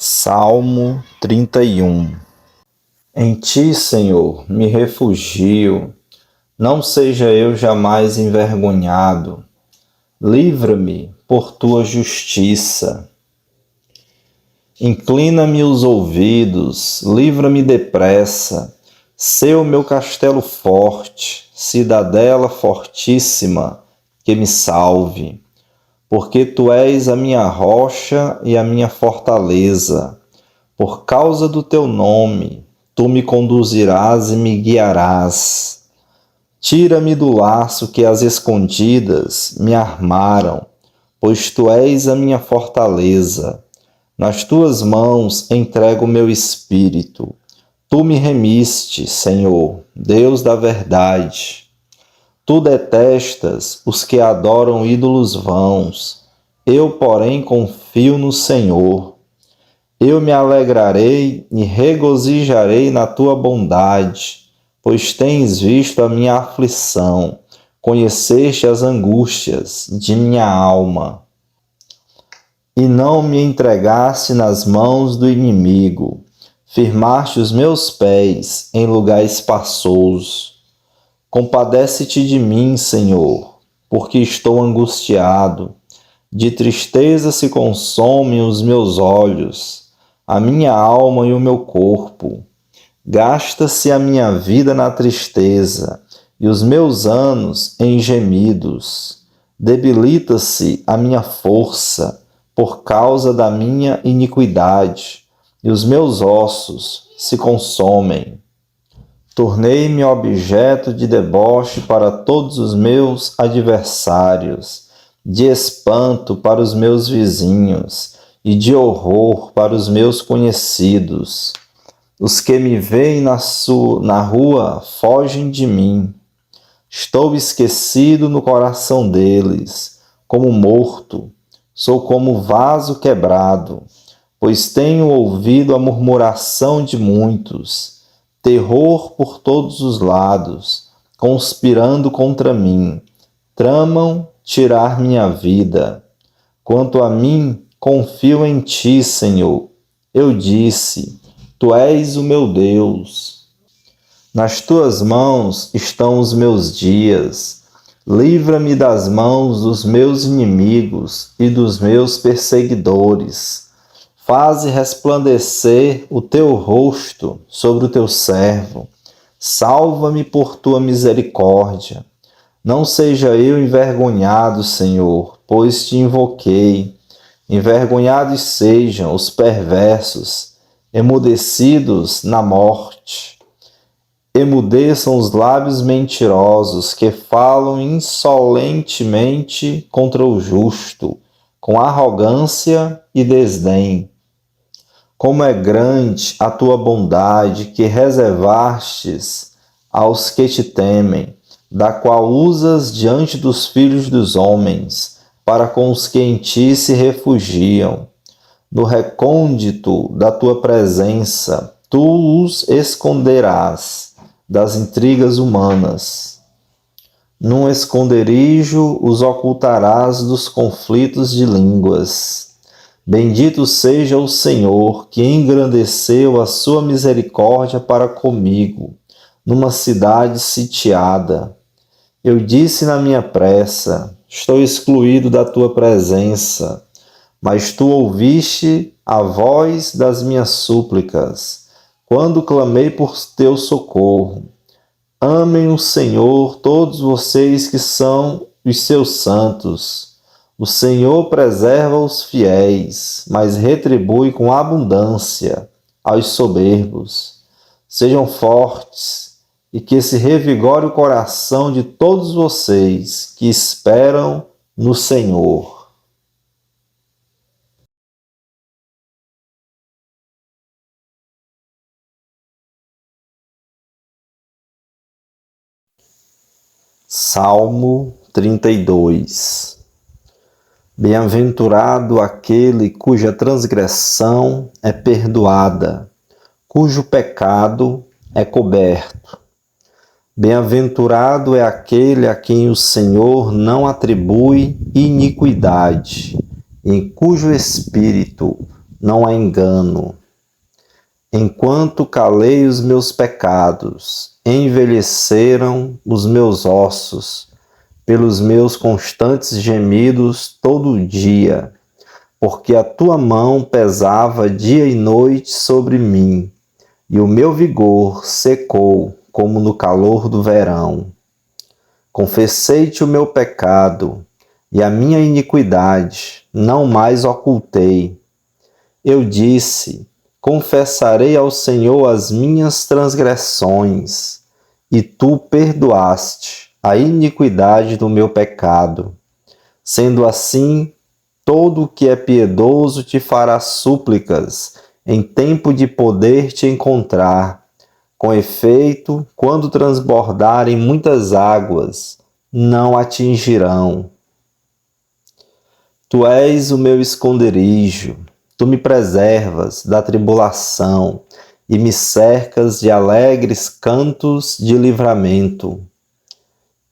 Salmo 31. Em ti, Senhor, me refugio, não seja eu jamais envergonhado. Livra-me por tua justiça. Inclina-me os ouvidos, livra-me depressa. Sê o meu castelo forte, cidadela fortíssima, que me salve. Porque tu és a minha rocha e a minha fortaleza. Por causa do teu nome, tu me conduzirás e me guiarás. Tira-me do laço que as escondidas me armaram, pois tu és a minha fortaleza. Nas tuas mãos entrego o meu espírito. Tu me remiste, Senhor, Deus da verdade. Tu detestas os que adoram ídolos vãos. Eu, porém, confio no Senhor. Eu me alegrarei e regozijarei na tua bondade, pois tens visto a minha aflição, conheceste as angústias de minha alma. E não me entregaste nas mãos do inimigo, firmaste os meus pés em lugar espaçoso. Compadece-te de mim, Senhor, porque estou angustiado. De tristeza se consomem os meus olhos, a minha alma e o meu corpo. Gasta-se a minha vida na tristeza e os meus anos em gemidos. Debilita-se a minha força por causa da minha iniquidade, e os meus ossos se consomem. Tornei-me objeto de deboche para todos os meus adversários, de espanto para os meus vizinhos e de horror para os meus conhecidos. Os que me veem na rua fogem de mim. Estou esquecido no coração deles, como morto, sou como vaso quebrado, pois tenho ouvido a murmuração de muitos. Terror por todos os lados, conspirando contra mim, tramam tirar minha vida. Quanto a mim, confio em ti, Senhor. Eu disse, tu és o meu Deus. Nas tuas mãos estão os meus dias. Livra-me das mãos dos meus inimigos e dos meus perseguidores. Faze resplandecer o teu rosto sobre o teu servo. Salva-me por tua misericórdia. Não seja eu envergonhado, Senhor, pois te invoquei. Envergonhados sejam os perversos, emudecidos na morte. Emudeçam os lábios mentirosos que falam insolentemente contra o justo, com arrogância e desdém. Como é grande a tua bondade que reservastes aos que te temem, da qual usas diante dos filhos dos homens, para com os que em ti se refugiam. No recôndito da tua presença, tu os esconderás das intrigas humanas. Num esconderijo os ocultarás dos conflitos de línguas. Bendito seja o Senhor, que engrandeceu a sua misericórdia para comigo, numa cidade sitiada. Eu disse na minha pressa, estou excluído da tua presença, mas tu ouviste a voz das minhas súplicas, quando clamei por teu socorro. Amem o Senhor todos vocês que são os seus santos. O Senhor preserva os fiéis, mas retribui com abundância aos soberbos. Sejam fortes e que se revigore o coração de todos vocês que esperam no Senhor. Salmo 32. Bem-aventurado aquele cuja transgressão é perdoada, cujo pecado é coberto. Bem-aventurado é aquele a quem o Senhor não atribui iniquidade, em cujo espírito não há engano. Enquanto calei os meus pecados, envelheceram os meus ossos, pelos meus constantes gemidos todo dia, porque a tua mão pesava dia e noite sobre mim, e o meu vigor secou como no calor do verão. Confessei-te o meu pecado, e a minha iniquidade não mais ocultei. Eu disse: confessarei ao Senhor as minhas transgressões, e tu perdoaste a iniquidade do meu pecado. Sendo assim, todo o que é piedoso te fará súplicas em tempo de poder te encontrar. Com efeito, quando transbordarem muitas águas, não atingirão. Tu és o meu esconderijo, tu me preservas da tribulação e me cercas de alegres cantos de livramento.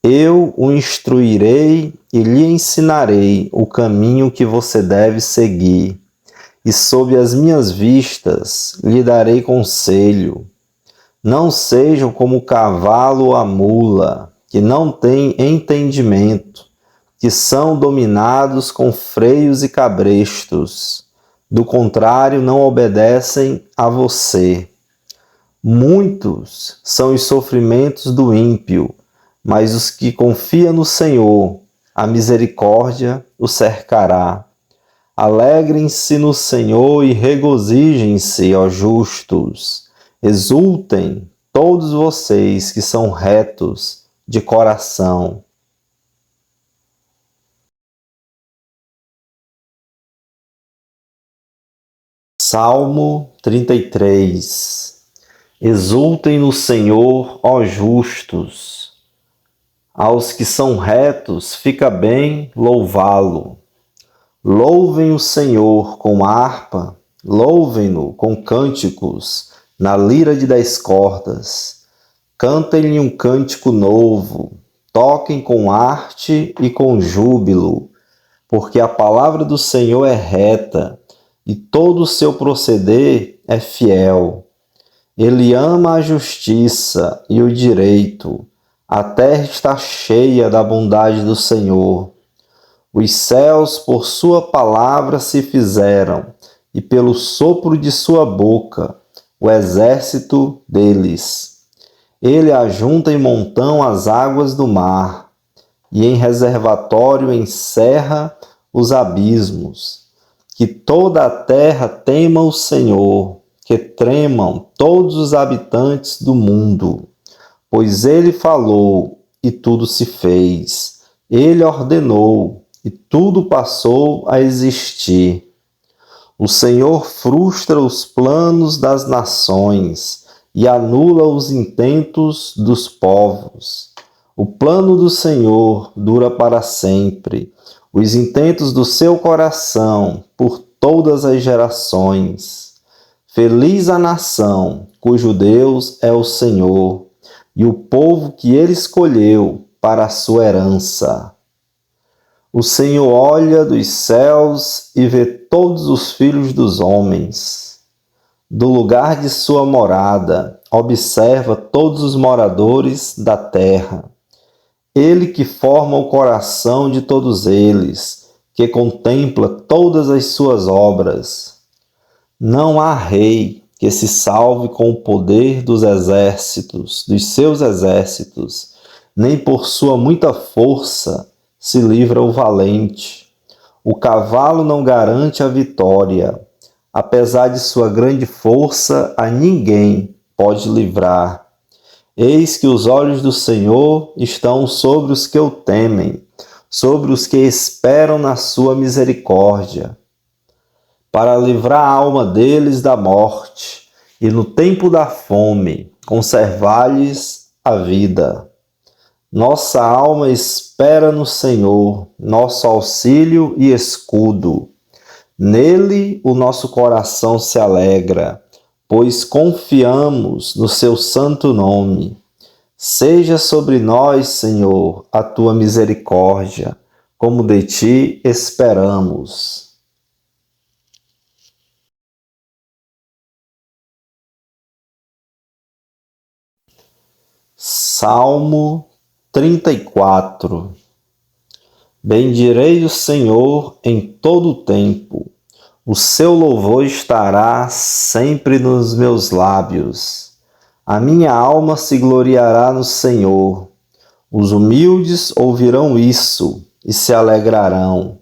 Eu o instruirei e lhe ensinarei o caminho que você deve seguir, e sob as minhas vistas lhe darei conselho. Não sejam como o cavalo ou a mula, que não têm entendimento, que são dominados com freios e cabrestos. Do contrário, não obedecem a você. Muitos são os sofrimentos do ímpio, mas os que confiam no Senhor, a misericórdia o cercará. Alegrem-se no Senhor e regozijem-se, ó justos. Exultem todos vocês que são retos de coração. Salmo 33. Exultem no Senhor, ó justos. Aos que são retos, fica bem louvá-lo. Louvem o Senhor com harpa, louvem-no com cânticos, na lira de 10 cordas. Cantem-lhe um cântico novo, toquem com arte e com júbilo, porque a palavra do Senhor é reta, e todo o seu proceder é fiel. Ele ama a justiça e o direito. A terra está cheia da bondade do Senhor. Os céus por sua palavra se fizeram, e pelo sopro de sua boca, o exército deles. Ele ajunta em montão as águas do mar, e em reservatório encerra os abismos. Que toda a terra tema o Senhor, que tremam todos os habitantes do mundo. Pois ele falou, e tudo se fez. Ele ordenou, e tudo passou a existir. O Senhor frustra os planos das nações e anula os intentos dos povos. O plano do Senhor dura para sempre, os intentos do seu coração por todas as gerações. Feliz a nação cujo Deus é o Senhor, e o povo que ele escolheu para a sua herança. O Senhor olha dos céus e vê todos os filhos dos homens. Do lugar de sua morada, observa todos os moradores da terra. Ele que forma o coração de todos eles, que contempla todas as suas obras. Não há rei que se salve com o poder dos seus exércitos, nem por sua muita força se livra o valente. O cavalo não garante a vitória. Apesar de sua grande força, a ninguém pode livrar. Eis que os olhos do Senhor estão sobre os que o temem, sobre os que esperam na sua misericórdia, para livrar a alma deles da morte e no tempo da fome conservar-lhes a vida. Nossa alma espera no Senhor, nosso auxílio e escudo. Nele o nosso coração se alegra, pois confiamos no seu santo nome. Seja sobre nós, Senhor, a tua misericórdia, como de ti esperamos. Salmo 34. Bendirei o Senhor em todo o tempo, o seu louvor estará sempre nos meus lábios. A minha alma se gloriará no Senhor. Os humildes ouvirão isso e se alegrarão.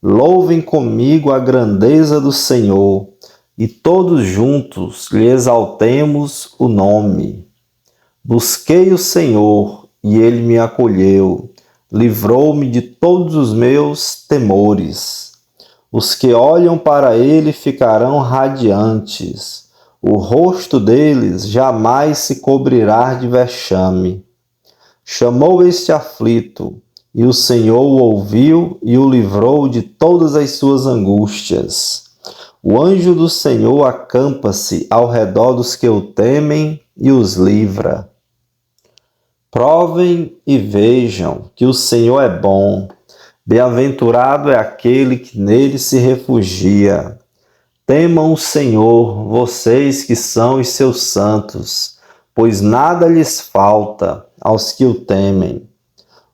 Louvem comigo a grandeza do Senhor, e todos juntos lhe exaltemos o nome. Busquei o Senhor, e ele me acolheu, livrou-me de todos os meus temores. Os que olham para ele ficarão radiantes, o rosto deles jamais se cobrirá de vexame. Chamou este aflito, e o Senhor o ouviu e o livrou de todas as suas angústias. O anjo do Senhor acampa-se ao redor dos que o temem e os livra. Provem e vejam que o Senhor é bom. Bem-aventurado é aquele que nele se refugia. Temam o Senhor, vocês que são os seus santos, pois nada lhes falta aos que o temem.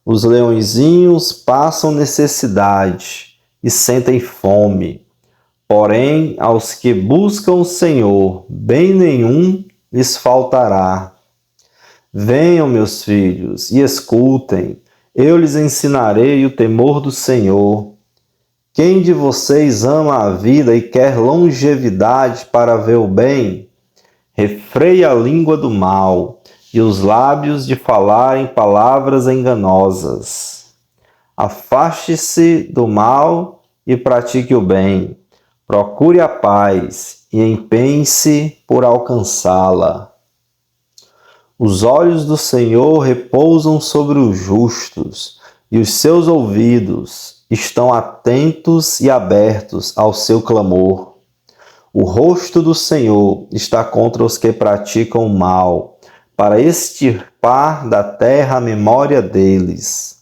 Os leõezinhos passam necessidade e sentem fome, porém aos que buscam o Senhor, bem nenhum lhes faltará. Venham, meus filhos, e escutem, eu lhes ensinarei o temor do Senhor. Quem de vocês ama a vida e quer longevidade para ver o bem? Refreie a língua do mal e os lábios de falarem palavras enganosas. Afaste-se do mal e pratique o bem. Procure a paz e empenhe-se por alcançá-la. Os olhos do Senhor repousam sobre os justos, e os seus ouvidos estão atentos e abertos ao seu clamor. O rosto do Senhor está contra os que praticam o mal, para extirpar da terra a memória deles.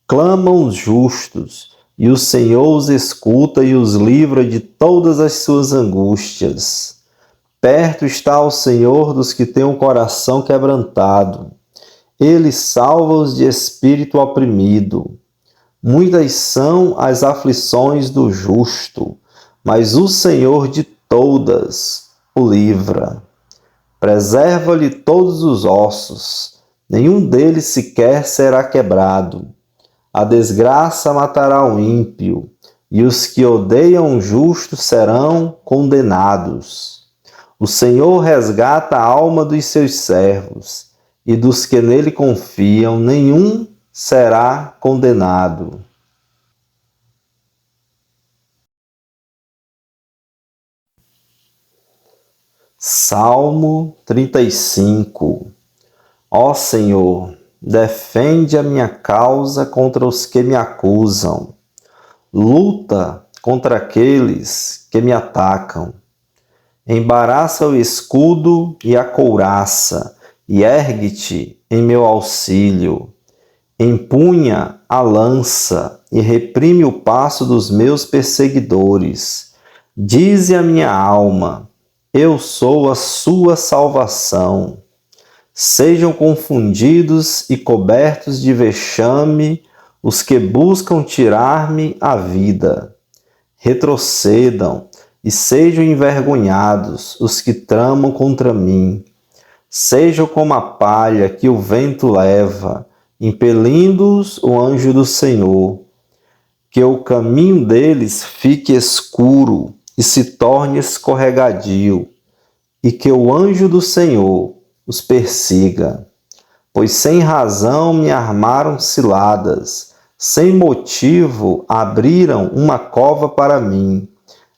Clamam os justos, e o Senhor os escuta e os livra de todas as suas angústias. Perto está o Senhor dos que têm o coração quebrantado. Ele salva-os de espírito oprimido. Muitas são as aflições do justo, mas o Senhor de todas o livra. Preserva-lhe todos os ossos, nenhum deles sequer será quebrado. A desgraça matará o ímpio, e os que odeiam o justo serão condenados. O Senhor resgata a alma dos seus servos, e dos que nele confiam, nenhum será condenado. Salmo 35. Ó Senhor, defende a minha causa contra os que me acusam. Luta contra aqueles que me atacam. Embaraça o escudo e a couraça, e ergue-te em meu auxílio. Empunha a lança e reprime o passo dos meus perseguidores. Dize a minha alma: eu sou a sua salvação. Sejam confundidos e cobertos de vexame os que buscam tirar-me a vida. Retrocedam e sejam envergonhados os que tramam contra mim. Sejam como a palha que o vento leva, impelindo-os o anjo do Senhor. Que o caminho deles fique escuro e se torne escorregadio, e que o anjo do Senhor os persiga. Pois sem razão me armaram ciladas, sem motivo abriram uma cova para mim.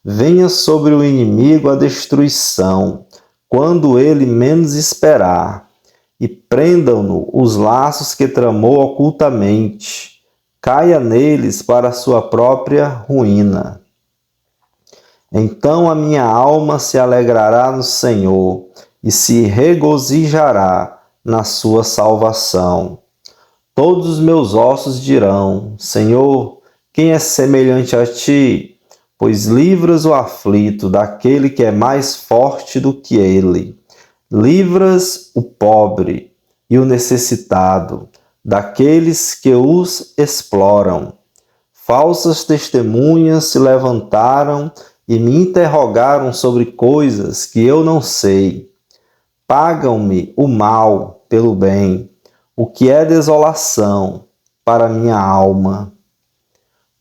Venha sobre o inimigo a destruição, quando ele menos esperar, e prendam-no os laços que tramou ocultamente. Caia neles para a sua própria ruína. Então a minha alma se alegrará no Senhor e se regozijará na sua salvação. Todos os meus ossos dirão: Senhor, quem é semelhante a ti? Pois livras o aflito daquele que é mais forte do que ele. Livras o pobre e o necessitado, daqueles que os exploram. Falsas testemunhas se levantaram e me interrogaram sobre coisas que eu não sei. Pagam-me o mal pelo bem, o que é desolação para minha alma.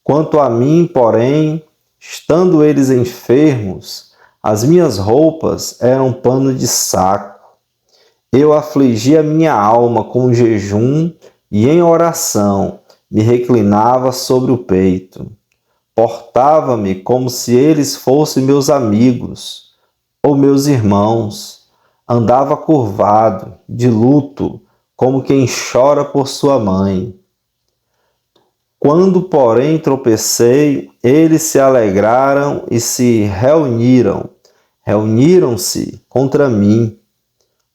Quanto a mim, porém, estando eles enfermos, as minhas roupas eram pano de saco. Eu afligi a minha alma com jejum e em oração me reclinava sobre o peito. Portava-me como se eles fossem meus amigos ou meus irmãos. Andava curvado, de luto, como quem chora por sua mãe. Quando, porém, tropecei, eles se alegraram e se reuniram-se contra mim.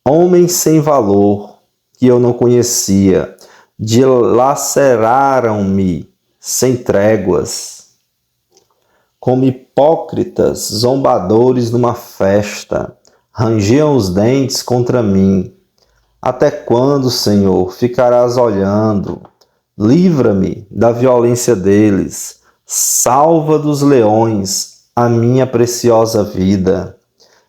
Homens sem valor, que eu não conhecia, dilaceraram-me sem tréguas. Como hipócritas zombadores numa festa, rangiam os dentes contra mim. Até quando, Senhor, ficarás olhando? Livra-me da violência deles. Salva dos leões a minha preciosa vida.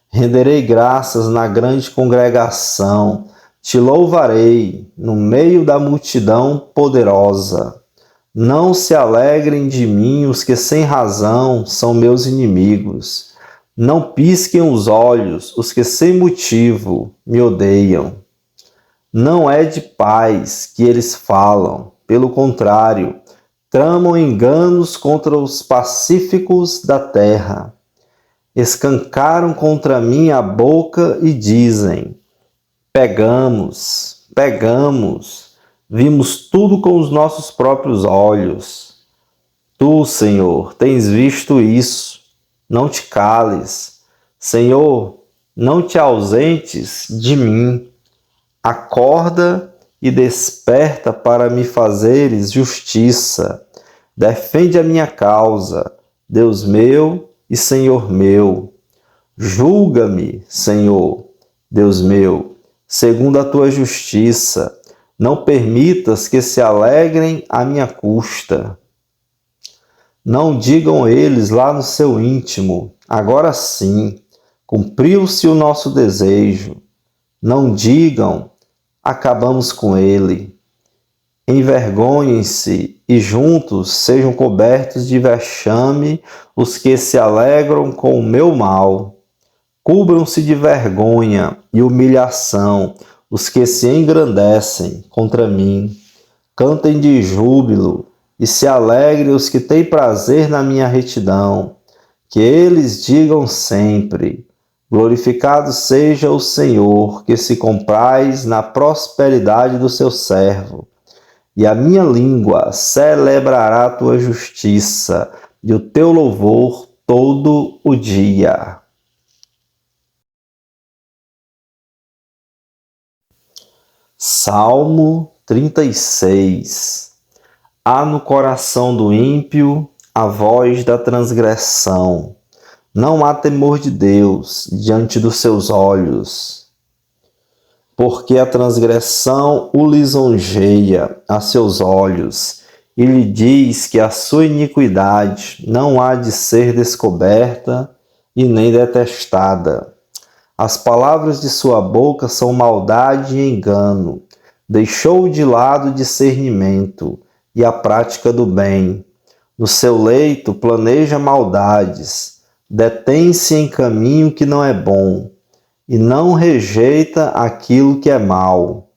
Renderei graças na grande congregação. Te louvarei no meio da multidão poderosa. Não se alegrem de mim os que sem razão são meus inimigos. Não pisquem os olhos os que sem motivo me odeiam. Não é de paz que eles falam, pelo contrário, tramam enganos contra os pacíficos da terra. Escancaram contra mim a boca e dizem: pegamos, vimos tudo com os nossos próprios olhos. Tu, Senhor, tens visto isso, não te cales. Senhor, não te ausentes de mim. Acorda e desperta para me fazeres justiça. Defende a minha causa, Deus meu e Senhor meu. Julga-me, Senhor, Deus meu, segundo a tua justiça. Não permitas que se alegrem à minha custa. Não digam eles lá no seu íntimo: agora sim, cumpriu-se o nosso desejo. Não digam: acabamos com ele. Envergonhem-se e juntos sejam cobertos de vexame os que se alegram com o meu mal. Cubram-se de vergonha e humilhação os que se engrandecem contra mim. Cantem de júbilo e se alegrem os que têm prazer na minha retidão. Que eles digam sempre: glorificado seja o Senhor, que se compraz na prosperidade do seu servo. E a minha língua celebrará a tua justiça e o teu louvor todo o dia. Salmo 36. Há no coração do ímpio a voz da transgressão. Não há temor de Deus diante dos seus olhos. Porque a transgressão o lisonjeia a seus olhos, e lhe diz que a sua iniquidade não há de ser descoberta e nem detestada. As palavras de sua boca são maldade e engano. Deixou de lado o discernimento e a prática do bem. No seu leito planeja maldades, detém-se em caminho que não é bom, e não rejeita aquilo que é mal.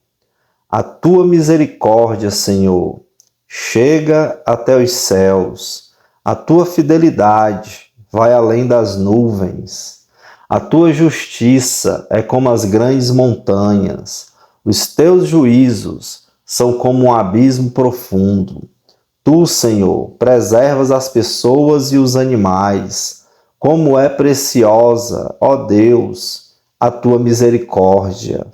A tua misericórdia, Senhor, chega até os céus. A tua fidelidade vai além das nuvens. A tua justiça é como as grandes montanhas. Os teus juízos são como um abismo profundo. Tu, Senhor, preservas as pessoas e os animais. Como é preciosa, ó Deus, a tua misericórdia.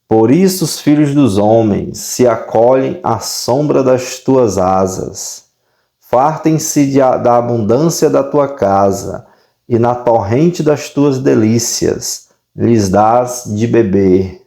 Por isso os filhos dos homens se acolhem à sombra das tuas asas. Fartem-se da abundância da tua casa, e na torrente das tuas delícias lhes dás de beber.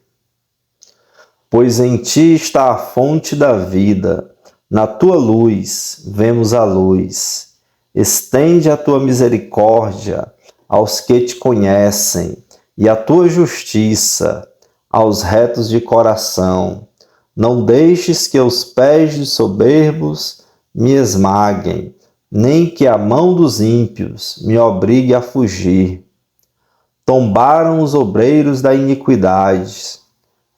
Pois em ti está a fonte da vida, na tua luz vemos a luz. Estende a tua misericórdia aos que te conhecem, e a tua justiça aos retos de coração. Não deixes que os pés de soberbos me esmaguem, nem que a mão dos ímpios me obrigue a fugir. Tombaram os obreiros da iniquidade,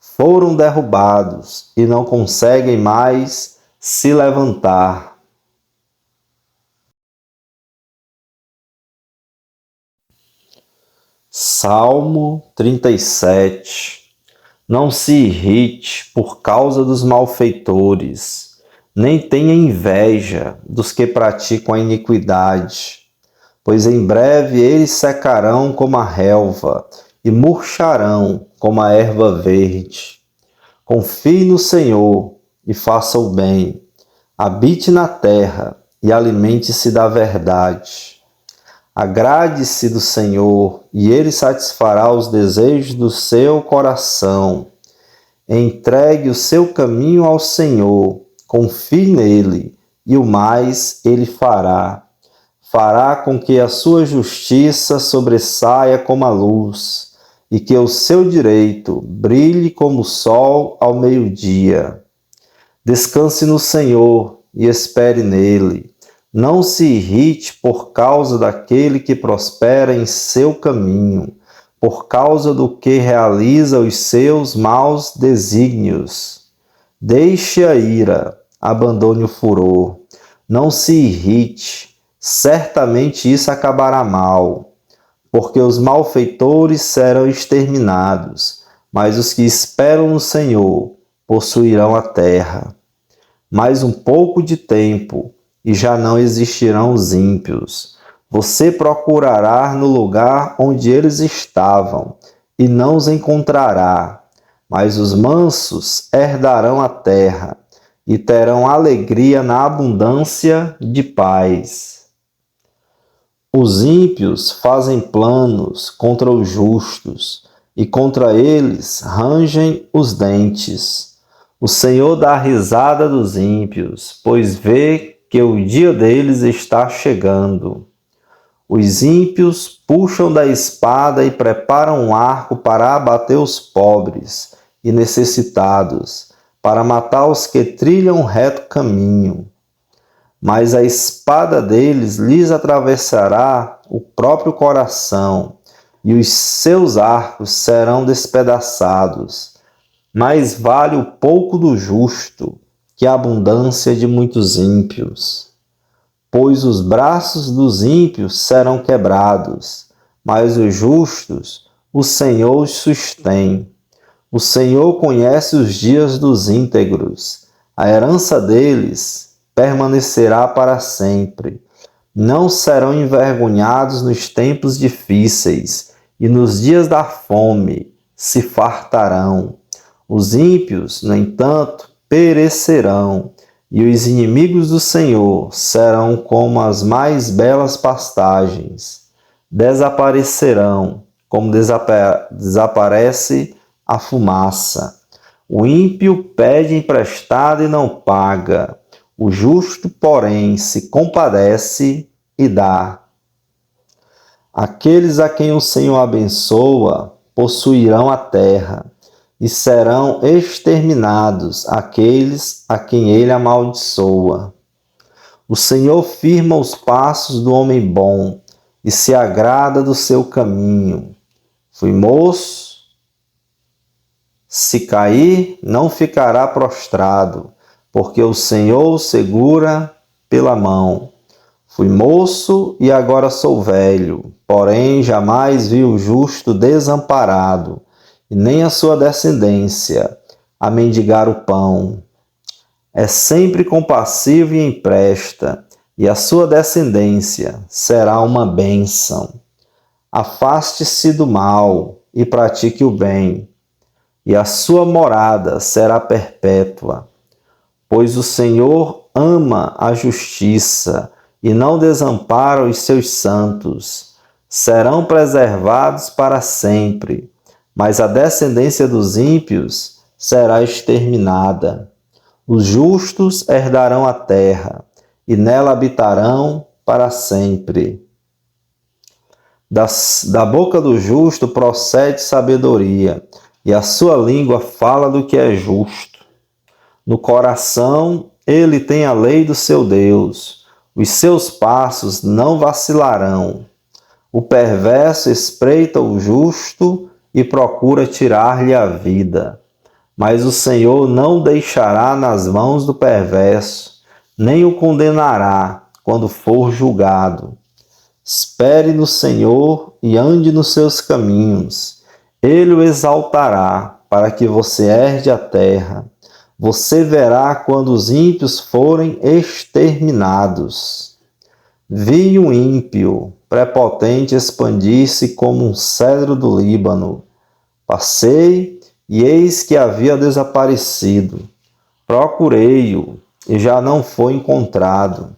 foram derrubados e não conseguem mais se levantar. Salmo 37. Não se irrite por causa dos malfeitores, nem tenha inveja dos que praticam a iniquidade, pois em breve eles secarão como a relva e murcharão como a erva verde. Confie no Senhor e faça o bem, habite na terra e alimente-se da verdade. Agrade-se do Senhor, e Ele satisfará os desejos do seu coração. Entregue o seu caminho ao Senhor, confie nele, e o mais Ele fará. Fará com que a sua justiça sobressaia como a luz, e que o seu direito brilhe como o sol ao meio-dia. Descanse no Senhor e espere nele. Não se irrite por causa daquele que prospera em seu caminho, por causa do que realiza os seus maus desígnios. Deixe a ira, abandone o furor. Não se irrite, certamente isso acabará mal, porque os malfeitores serão exterminados, mas os que esperam no Senhor possuirão a terra. Mais um pouco de tempo, e já não existirão os ímpios. Você procurará no lugar onde eles estavam, e não os encontrará. Mas os mansos herdarão a terra, e terão alegria na abundância de paz. Os ímpios fazem planos contra os justos, e contra eles rangem os dentes. O Senhor dá risada dos ímpios, pois vê que o dia deles está chegando. Os ímpios puxam da espada e preparam um arco para abater os pobres e necessitados, para matar os que trilham um reto caminho. Mas a espada deles lhes atravessará o próprio coração, e os seus arcos serão despedaçados. Mais vale o pouco do justo que a abundância de muitos ímpios. Pois os braços dos ímpios serão quebrados, mas os justos o Senhor os sustém. O Senhor conhece os dias dos íntegros, a herança deles permanecerá para sempre. Não serão envergonhados nos tempos difíceis, e nos dias da fome se fartarão. Os ímpios, no entanto, perecerão, e os inimigos do Senhor serão como as mais belas pastagens. Desaparecerão, como desaparece a fumaça. O ímpio pede emprestado e não paga. O justo, porém, se compadece e dá. Aqueles a quem o Senhor abençoa possuirão a terra, e serão exterminados aqueles a quem ele amaldiçoa. O Senhor firma os passos do homem bom e se agrada do seu caminho. Fui moço, se cair, não ficará prostrado, porque o Senhor o segura pela mão. Fui moço e agora sou velho, porém jamais vi o justo desamparado, e nem a sua descendência a mendigar o pão. É sempre compassivo e empresta, e a sua descendência será uma bênção. Afaste-se do mal e pratique o bem, e a sua morada será perpétua. Pois o Senhor ama a justiça e não desampara os seus santos. Serão preservados para sempre, mas a descendência dos ímpios será exterminada. Os justos herdarão a terra, e nela habitarão para sempre. Da boca do justo procede sabedoria, e a sua língua fala do que é justo. No coração ele tem a lei do seu Deus, os seus passos não vacilarão. O perverso espreita o justo e procura tirar-lhe a vida. Mas o Senhor não deixará nas mãos do perverso, nem o condenará quando for julgado. Espere no Senhor e ande nos seus caminhos. Ele o exaltará para que você herde a terra. Você verá quando os ímpios forem exterminados. Vi um ímpio prepotente expandir-se como um cedro do Líbano. Passei e eis que havia desaparecido. Procurei-o e já não foi encontrado.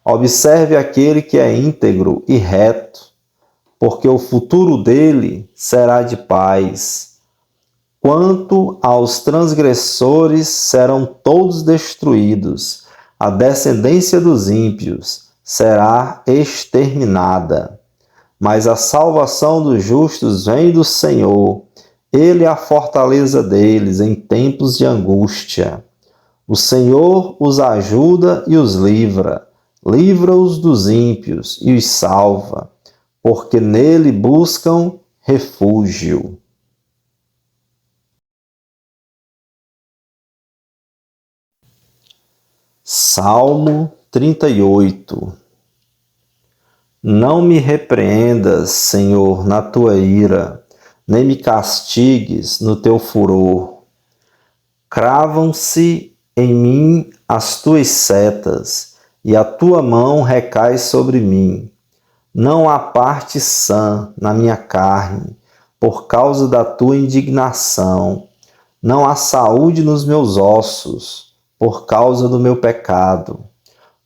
Observe aquele que é íntegro e reto, porque o futuro dele será de paz. Quanto aos transgressores, serão todos destruídos. A descendência dos ímpios será exterminada. Mas a salvação dos justos vem do Senhor. Ele é a fortaleza deles em tempos de angústia. O Senhor os ajuda e os livra. Livra-os dos ímpios e os salva, porque nele buscam refúgio. Salmo 38. Não me repreendas, Senhor, na tua ira, nem me castigues no teu furor. Cravam-se em mim as tuas setas, e a tua mão recai sobre mim. Não há parte sã na minha carne, por causa da tua indignação. Não há saúde nos meus ossos, por causa do meu pecado.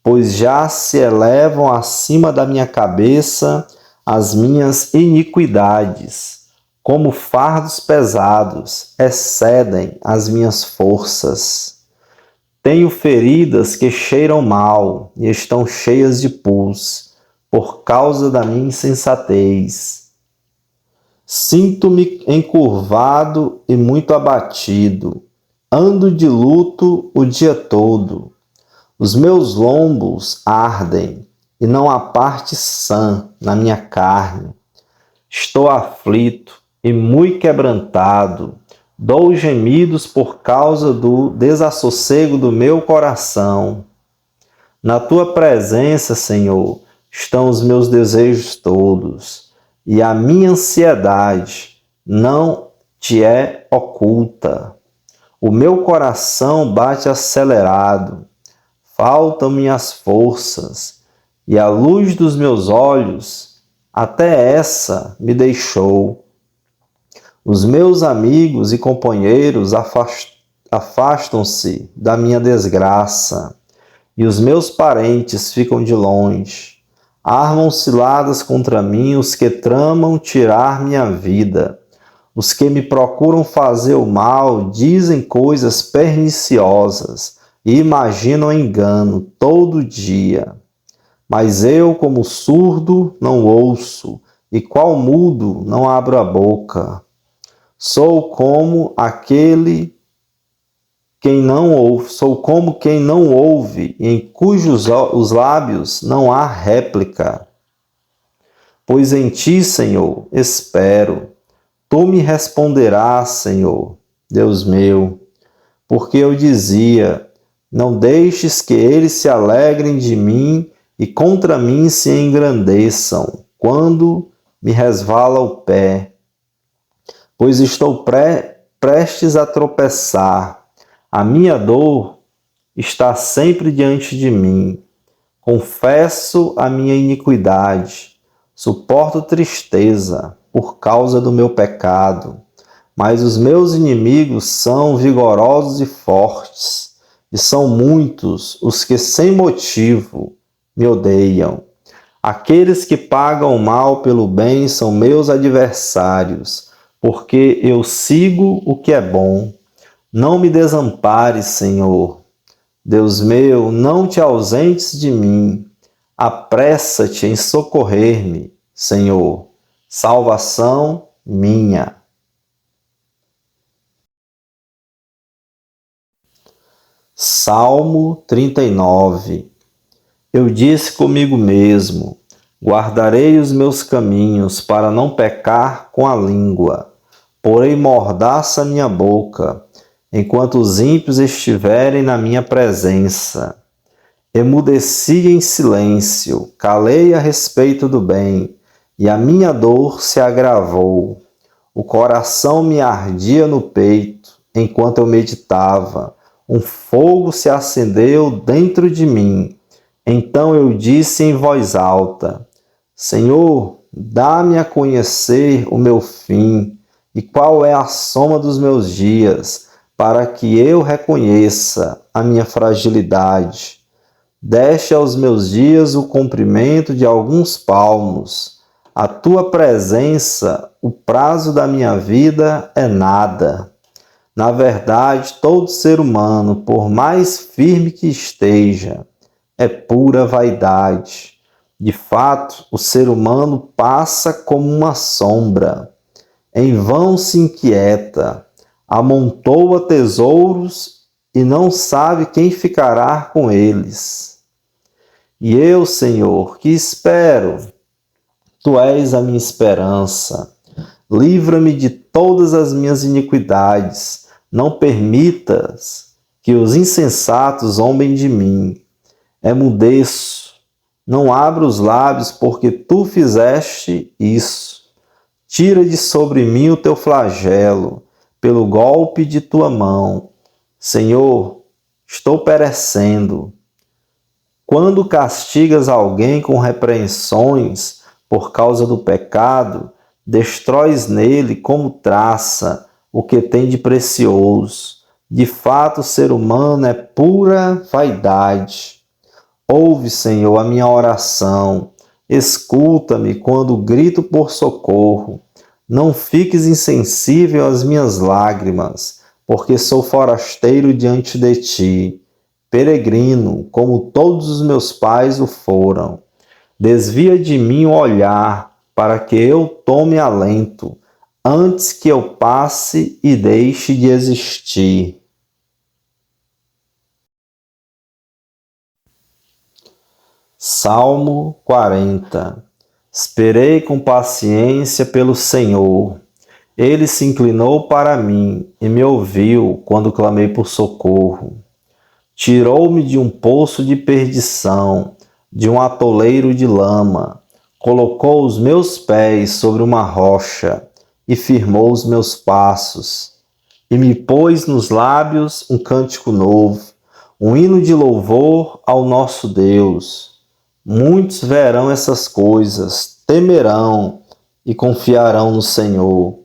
Pois já se elevam acima da minha cabeça as minhas iniquidades. Como fardos pesados, excedem as minhas forças. Tenho feridas que cheiram mal e estão cheias de pus, por causa da minha insensatez. Sinto-me encurvado e muito abatido. Ando de luto o dia todo. Os meus lombos ardem e não há parte sã na minha carne. Estou aflito e muito quebrantado. Dou gemidos por causa do desassossego do meu coração. Na tua presença, Senhor, estão os meus desejos todos, e a minha ansiedade não te é oculta. O meu coração bate acelerado, faltam-me as forças, e a luz dos meus olhos, até essa me deixou. Os meus amigos e companheiros afastam-se da minha desgraça, e os meus parentes ficam de longe. Armam ciladas contra mim os que tramam tirar minha vida. Os que me procuram fazer o mal dizem coisas perniciosas e imaginam engano todo dia. Mas eu, como surdo, não ouço, e qual mudo, não abro a boca. Sou como quem não ouve, e em cujos os lábios não há réplica. Pois em ti, Senhor, espero. Tu me responderás, Senhor, Deus meu, porque eu dizia: não deixes que eles se alegrem de mim e contra mim se engrandeçam, quando me resvala o pé. Pois estou prestes a tropeçar. A minha dor está sempre diante de mim. Confesso a minha iniquidade. Suporto tristeza por causa do meu pecado. Mas os meus inimigos são vigorosos e fortes, e são muitos os que sem motivo me odeiam. Aqueles que pagam o mal pelo bem são meus adversários, porque eu sigo o que é bom. Não me desampares, Senhor. Deus meu, não te ausentes de mim. Apressa-te em socorrer-me, Senhor. Salvação minha. Salmo 39. Eu disse comigo mesmo: guardarei os meus caminhos para não pecar com a língua. Porei mordaça a minha boca, enquanto os ímpios estiverem na minha presença. Emudeci em silêncio, calei a respeito do bem, e a minha dor se agravou. O coração me ardia no peito, enquanto eu meditava. Um fogo se acendeu dentro de mim. Então eu disse em voz alta: Senhor, dá-me a conhecer o meu fim e qual é a soma dos meus dias, para que eu reconheça a minha fragilidade. Deste aos meus dias o comprimento de alguns palmos. A tua presença, o prazo da minha vida é nada. Na verdade, todo ser humano, por mais firme que esteja, é pura vaidade. De fato, o ser humano passa como uma sombra. Em vão se inquieta, amontoa tesouros e não sabe quem ficará com eles. E eu, Senhor, que espero? Tu és a minha esperança. Livra-me de todas as minhas iniquidades. Não permitas que os insensatos zombem de mim. Emudeço, não abro os lábios, porque tu fizeste isso. Tira de sobre mim o teu flagelo, pelo golpe de tua mão. Senhor, estou perecendo. Quando castigas alguém com repreensões por causa do pecado, destróis nele como traça o que tem de precioso. De fato, o ser humano é pura vaidade. Ouve, Senhor, a minha oração. Escuta-me quando grito por socorro. Não fiques insensível às minhas lágrimas, porque sou forasteiro diante de ti, peregrino, como todos os meus pais o foram. Desvia de mim o olhar, para que eu tome alento, antes que eu passe e deixe de existir. Salmo 40. Esperei com paciência pelo Senhor. Ele se inclinou para mim e me ouviu quando clamei por socorro. Tirou-me de um poço de perdição, de um atoleiro de lama. Colocou os meus pés sobre uma rocha e firmou os meus passos. E me pôs nos lábios um cântico novo, um hino de louvor ao nosso Deus. Muitos verão essas coisas, temerão e confiarão no Senhor.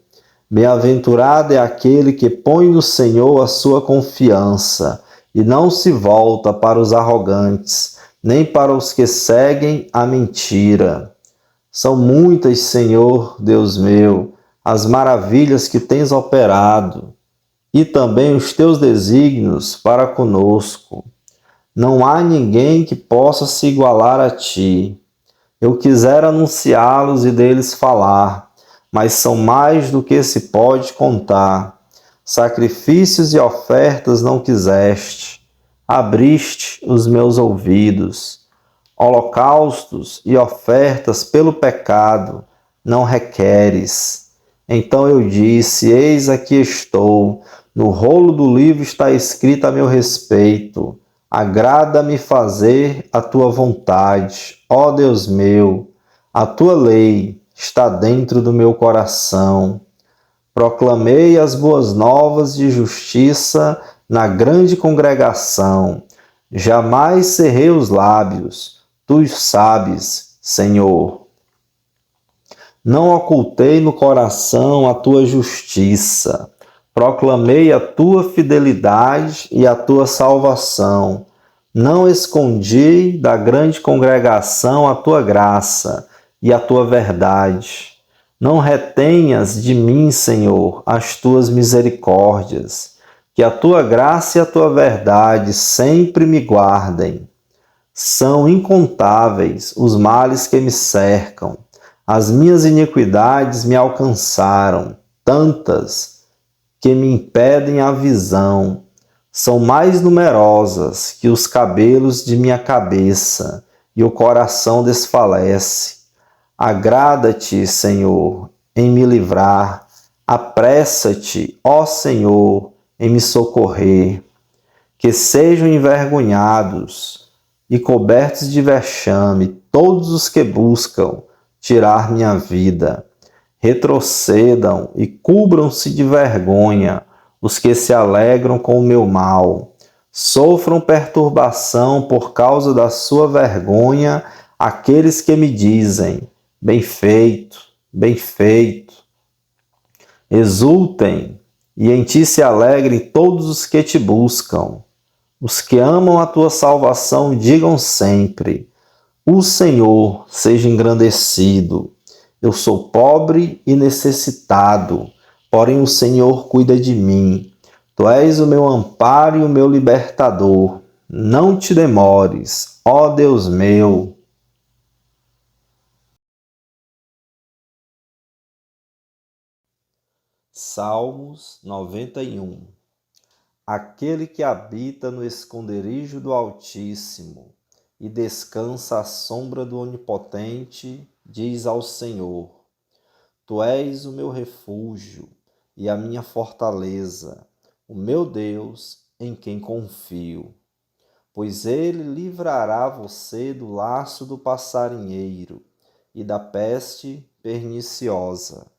Bem-aventurado é aquele que põe no Senhor a sua confiança e não se volta para os arrogantes, nem para os que seguem a mentira. São muitas, Senhor, Deus meu, as maravilhas que tens operado, e também os teus desígnios para conosco. Não há ninguém que possa se igualar a ti. Eu quisera anunciá-los e deles falar, mas são mais do que se pode contar. Sacrifícios e ofertas não quiseste, abriste os meus ouvidos. Holocaustos e ofertas pelo pecado não requeres. Então eu disse: eis aqui estou, no rolo do livro está escrito a meu respeito. Agrada-me fazer a tua vontade, ó Deus meu. A tua lei está dentro do meu coração. Proclamei as boas novas de justiça na grande congregação. Jamais cerrei os lábios, tu o sabes, Senhor. Não ocultei no coração a tua justiça. Proclamei a tua fidelidade e a tua salvação. Não escondi da grande congregação a tua graça e a tua verdade. Não retenhas de mim, Senhor, as tuas misericórdias. Que a tua graça e a tua verdade sempre me guardem. São incontáveis os males que me cercam. As minhas iniquidades me alcançaram, tantas que me impedem a visão. São mais numerosas que os cabelos de minha cabeça, e o coração desfalece. Agrada-te, Senhor, em me livrar. Apressa-te, ó Senhor, em me socorrer. Que sejam envergonhados e cobertos de vexame todos os que buscam tirar minha vida. Retrocedam e cubram-se de vergonha os que se alegram com o meu mal. Sofram perturbação por causa da sua vergonha aqueles que me dizem: bem feito, bem feito. Exultem e em ti se alegrem todos os que te buscam. Os que amam a tua salvação digam sempre: o Senhor seja engrandecido. Eu sou pobre e necessitado, porém o Senhor cuida de mim. Tu és o meu amparo e o meu libertador. Não te demores, ó Deus meu. Salmos 91. Aquele que habita no esconderijo do Altíssimo e descansa à sombra do Onipotente, diz ao Senhor: Tu és o meu refúgio e a minha fortaleza, o meu Deus em quem confio. Pois ele livrará você do laço do passarinheiro e da peste perniciosa.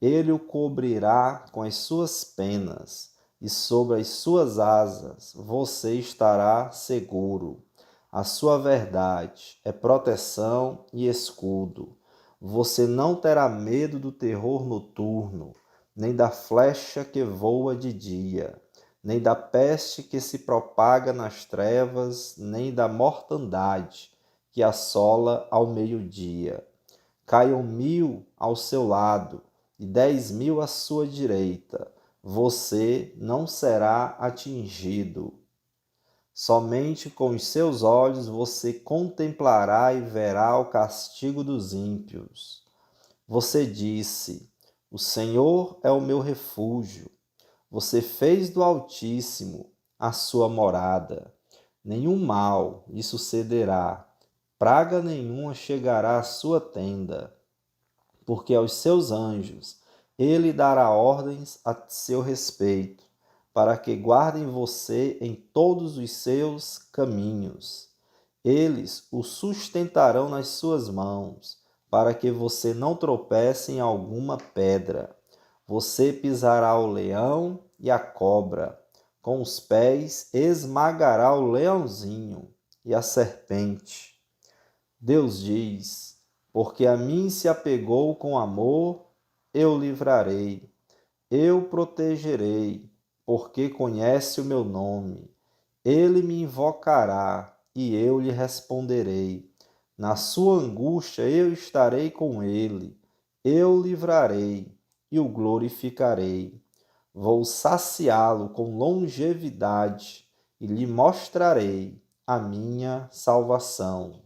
Ele o cobrirá com as suas penas, e sobre as suas asas você estará seguro. A sua verdade é proteção e escudo. Você não terá medo do terror noturno, nem da flecha que voa de dia, nem da peste que se propaga nas trevas, nem da mortandade que assola ao meio-dia. Caiam 1000 ao seu lado e 10.000 à sua direita, você não será atingido. Somente com os seus olhos você contemplará e verá o castigo dos ímpios. Você disse: o Senhor é o meu refúgio. Você fez do Altíssimo a sua morada. Nenhum mal lhe sucederá, praga nenhuma chegará à sua tenda, porque aos seus anjos ele dará ordens a seu respeito, para que guardem você em todos os seus caminhos. Eles o sustentarão nas suas mãos, para que você não tropece em alguma pedra. Você pisará o leão e a cobra, com os pés esmagará o leãozinho e a serpente. Deus diz: porque a mim se apegou com amor, eu livrarei, eu protegerei, porque conhece o meu nome. Ele me invocará e eu lhe responderei. Na sua angústia eu estarei com ele, eu o livrarei e o glorificarei. Vou saciá-lo com longevidade e lhe mostrarei a minha salvação.